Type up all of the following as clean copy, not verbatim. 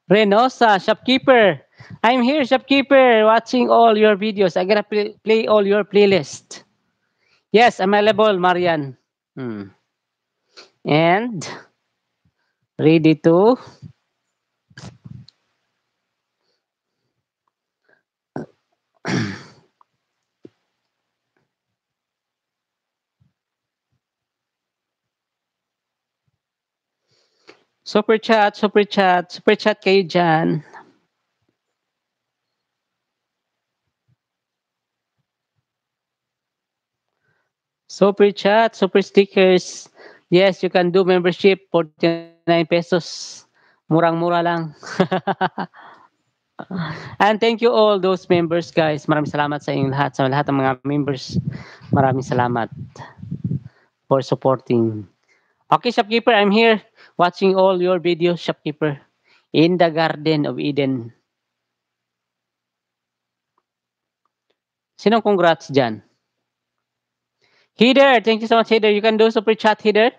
Renosa, shopkeeper. I'm here, shopkeeper, watching all your videos. I'm gonna play all your playlist. Yes, I'm available, Marian. Hmm. And ready to super chat, super chat, super chat kayo dyan. Super chat, super stickers. Yes, you can do membership, 49 pesos. Murang-mura lang. And thank you all those members, guys. Maraming salamat sa inyong lahat, sa lahat ng mga members. Maraming salamat for supporting. Okay, shopkeeper, I'm here watching all your videos, shopkeeper. In the Garden of Eden. Sinong congrats dyan? Heather, thank you so much, Heather. You can do super chat, Heather.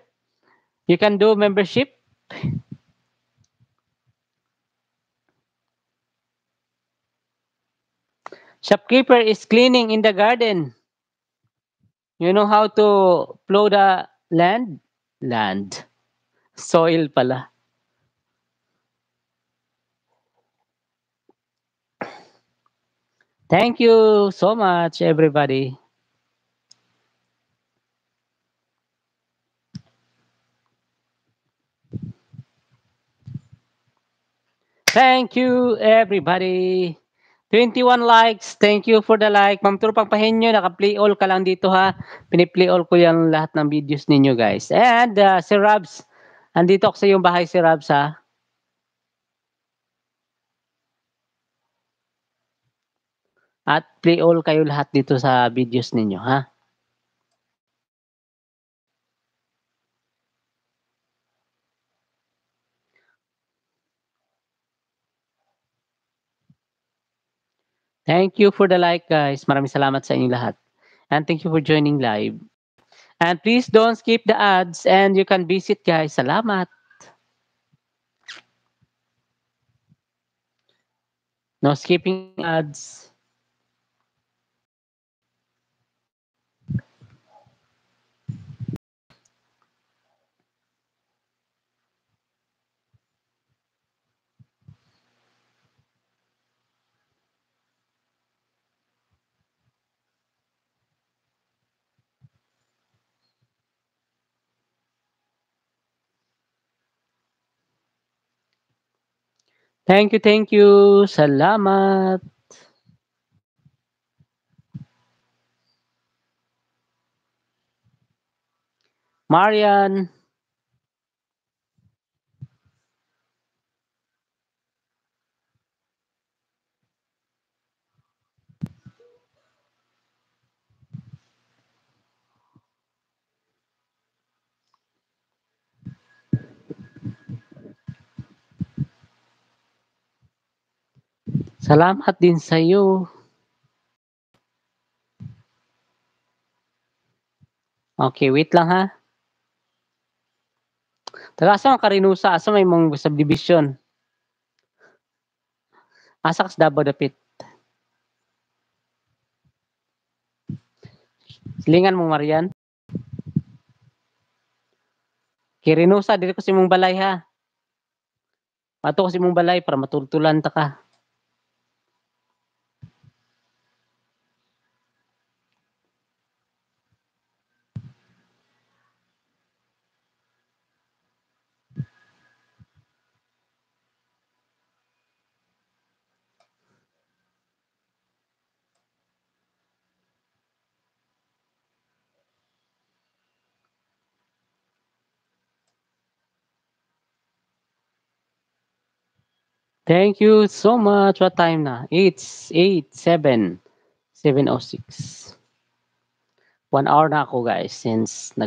You can do membership. Shopkeeper is cleaning in the garden. You know how to plow the land? Land. Soil pala. Thank you so much, everybody. Thank you, everybody. 21 likes. Thank you for the like. Ma'am Turo Pagpahenyo, naka-play all ka lang dito ha. Piniplay all ko yung lahat ng videos ninyo, guys. And si Rabs, andito ako sa iyong bahay si Rabs ha. At play all kayo lahat dito sa videos ninyo ha. Thank you for the like, guys. Maraming salamat sa inyong lahat. And thank you for joining live. And please don't skip the ads and you can visit, guys. Salamat. No skipping ads. Thank you, thank you. Salamat. Marian. Salamat din sa iyo. Okay, wait lang ha. Taga asa ang Karinusa? Asa may mong subdivision? Asa kas Davao dapit? Silingan mo, Marian. Kirinusa, dili ko si mong balay ha. Mato ko si mong balay para matultulan ta ka. Thank you so much. What time na? It's 8:07. 7:06. 1 hour na ako, guys, since